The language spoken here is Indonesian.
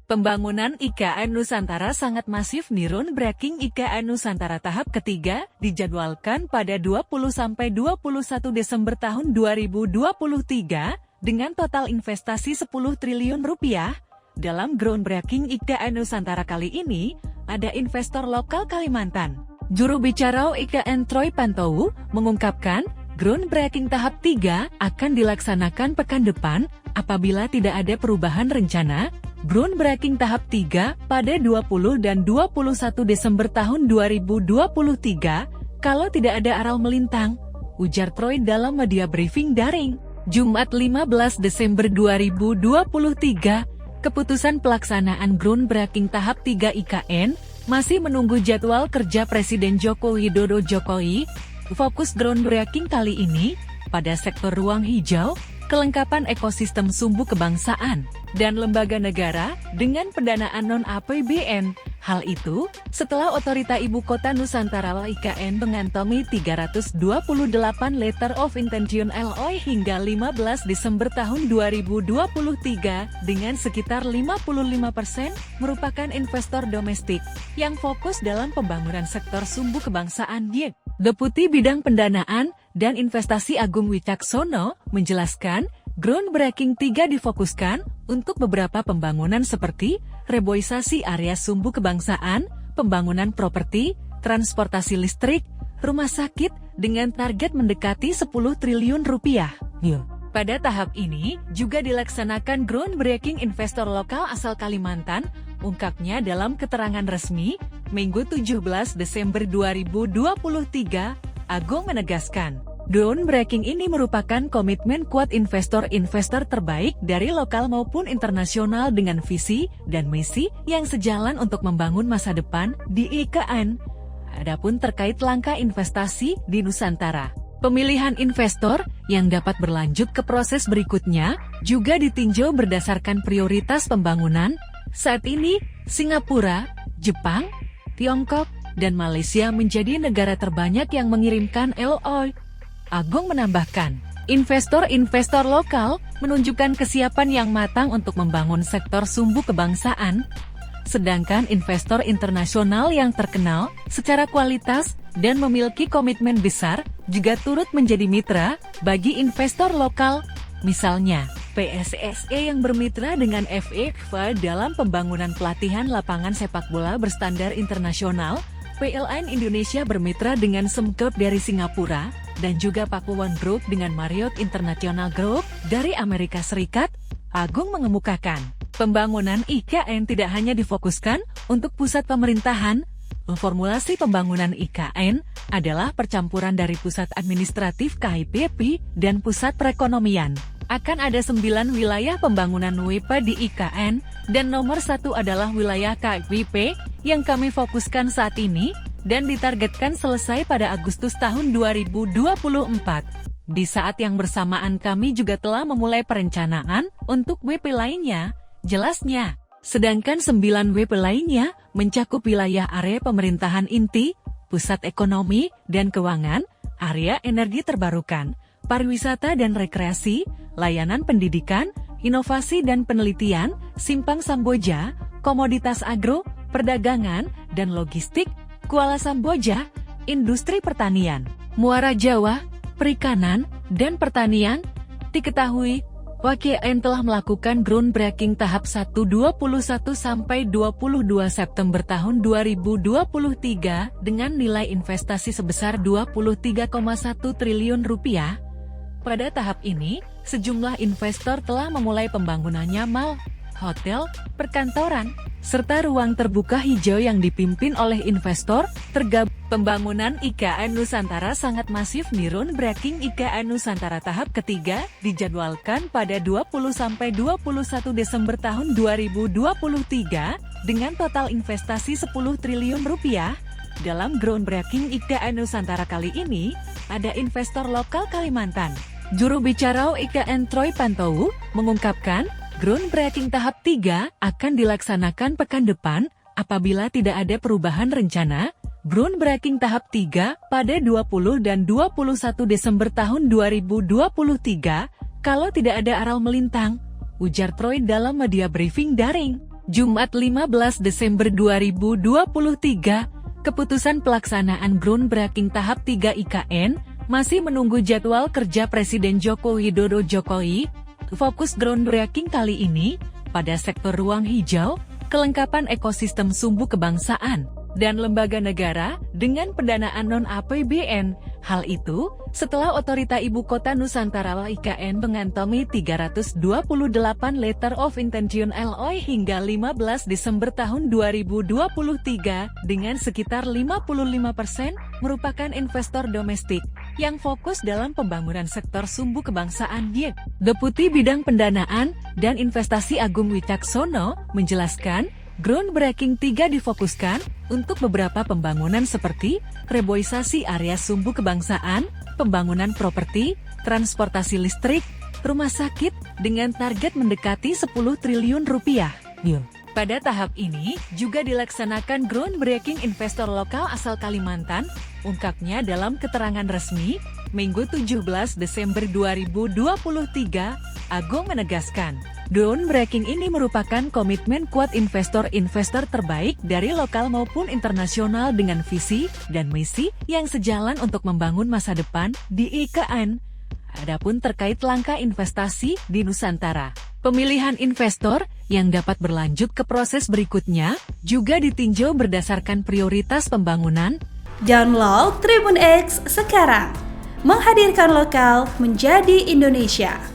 Pembangunan IKN Nusantara sangat masif nih. Groundbreaking IKN Nusantara tahap ketiga dijadwalkan pada 20–21 Desember tahun 2023 dengan total investasi 10 triliun rupiah. Dalam Groundbreaking IKN Nusantara kali ini, ada investor lokal Kalimantan. Juru bicara IKN Troy Pantowu mengungkapkan, Groundbreaking tahap 3 akan dilaksanakan pekan depan apabila tidak ada perubahan rencana. Groundbreaking tahap 3 pada 20 dan 21 Desember tahun 2023 kalau tidak ada aral melintang, ujar Troy dalam media briefing daring. Jumat 15 Desember 2023, keputusan pelaksanaan Groundbreaking tahap 3 IKN masih menunggu jadwal kerja Presiden Joko Widodo. Jokowi fokus Groundbreaking kali ini pada sektor ruang hijau, kelengkapan ekosistem sumbu kebangsaan, dan lembaga negara dengan pendanaan non-APBN. Hal itu, setelah Otorita Ibu Kota Nusantara IKN mengantongi 328 Letter of Intention LOI hingga 15 Desember tahun 2023 dengan sekitar 55% merupakan investor domestik yang fokus dalam pembangunan sektor sumbu kebangsaan. Deputi Bidang Pendanaan dan Investasi Agung Wicaksono menjelaskan, Groundbreaking 3 difokuskan untuk beberapa pembangunan seperti reboisasi area sumbu kebangsaan, pembangunan properti, transportasi listrik, rumah sakit dengan target mendekati 10 triliun rupiah. Pada tahap ini juga dilaksanakan Groundbreaking investor lokal asal Kalimantan, ungkapnya dalam keterangan resmi, Minggu 17 Desember 2023, Agung menegaskan, Groundbreaking ini merupakan komitmen kuat investor-investor terbaik dari lokal maupun internasional dengan visi dan misi yang sejalan untuk membangun masa depan di IKN. Adapun terkait langkah investasi di Nusantara, pemilihan investor yang dapat berlanjut ke proses berikutnya juga ditinjau berdasarkan prioritas pembangunan. Saat ini, Singapura, Jepang, Tiongkok, dan Malaysia menjadi negara terbanyak yang mengirimkan LOI. Agung menambahkan, investor-investor lokal menunjukkan kesiapan yang matang untuk membangun sektor sumbu kebangsaan, sedangkan investor internasional yang terkenal secara kualitas dan memiliki komitmen besar juga turut menjadi mitra bagi investor lokal. Misalnya, PSSE yang bermitra dengan FIFA dalam pembangunan pelatihan lapangan sepak bola berstandar internasional, PLN Indonesia bermitra dengan Sembcorp dari Singapura, dan juga Pakuwon Group dengan Marriott International Group dari Amerika Serikat. Agung mengemukakan, pembangunan IKN tidak hanya difokuskan untuk pusat pemerintahan. Formulasi pembangunan IKN adalah percampuran dari pusat administratif KIPP dan pusat perekonomian. Akan ada 9 wilayah pembangunan WIPA di IKN, dan nomor 1 adalah wilayah KIPP yang kami fokuskan saat ini, dan ditargetkan selesai pada Agustus tahun 2024. Di saat yang bersamaan kami juga telah memulai perencanaan untuk WP lainnya, jelasnya. Sedangkan 9 WP lainnya mencakup wilayah area pemerintahan inti, pusat ekonomi dan keuangan, area energi terbarukan, pariwisata dan rekreasi, layanan pendidikan, inovasi dan penelitian, Simpang Samboja, komoditas agro, perdagangan dan logistik, Kuala Samboja, industri pertanian, Muara Jawa, perikanan, dan pertanian. Diketahui, IKN telah melakukan Groundbreaking tahap 1 21–22 September tahun 2023 dengan nilai investasi sebesar 23,1 triliun rupiah. Pada tahap ini, sejumlah investor telah memulai pembangunannya mal, hotel, perkantoran, serta ruang terbuka hijau yang dipimpin oleh investor tergabung. Pembangunan IKN Nusantara sangat masif nih. Groundbreaking IKN Nusantara tahap ketiga dijadwalkan pada 20–21 Desember tahun 2023 dengan total investasi 10 triliun rupiah. Dalam Groundbreaking IKN Nusantara kali ini, ada investor lokal Kalimantan. Juru bicara IKN Troy Pantowu mengungkapkan, Groundbreaking tahap 3 akan dilaksanakan pekan depan apabila tidak ada perubahan rencana. Groundbreaking tahap 3 pada 20 dan 21 Desember tahun 2023 kalau tidak ada aral melintang, ujar Troy dalam media briefing daring. Jumat 15 Desember 2023, keputusan pelaksanaan groundbreaking tahap 3 IKN masih menunggu jadwal kerja Presiden Joko Widodo. Jokowi fokus groundbreaking kali ini pada sektor ruang hijau, kelengkapan ekosistem sumbu kebangsaan, dan lembaga negara dengan pendanaan non-APBN. Hal itu setelah Otorita Ibu Kota Nusantara (IKN) mengantongi 328 Letter of Intention (LOI) hingga 15 Desember tahun 2023 dengan sekitar 55% merupakan investor domestik yang fokus dalam pembangunan sektor sumbu kebangsaan. Deputi Bidang Pendanaan dan Investasi Agung Wicaksono menjelaskan, groundbreaking 3 difokuskan untuk beberapa pembangunan seperti reboisasi area sumbu kebangsaan, pembangunan properti, transportasi listrik, rumah sakit dengan target mendekati 10 triliun rupiah. Pada tahap ini juga dilaksanakan groundbreaking investor lokal asal Kalimantan, ungkapnya dalam keterangan resmi Minggu 17 Desember 2023. Agung menegaskan, groundbreaking ini merupakan komitmen kuat investor-investor terbaik dari lokal maupun internasional dengan visi dan misi yang sejalan untuk membangun masa depan di IKN. Adapun terkait langkah investasi di Nusantara, pemilihan investor yang dapat berlanjut ke proses berikutnya juga ditinjau berdasarkan prioritas pembangunan. Download Tribun X sekarang, menghadirkan lokal menjadi Indonesia.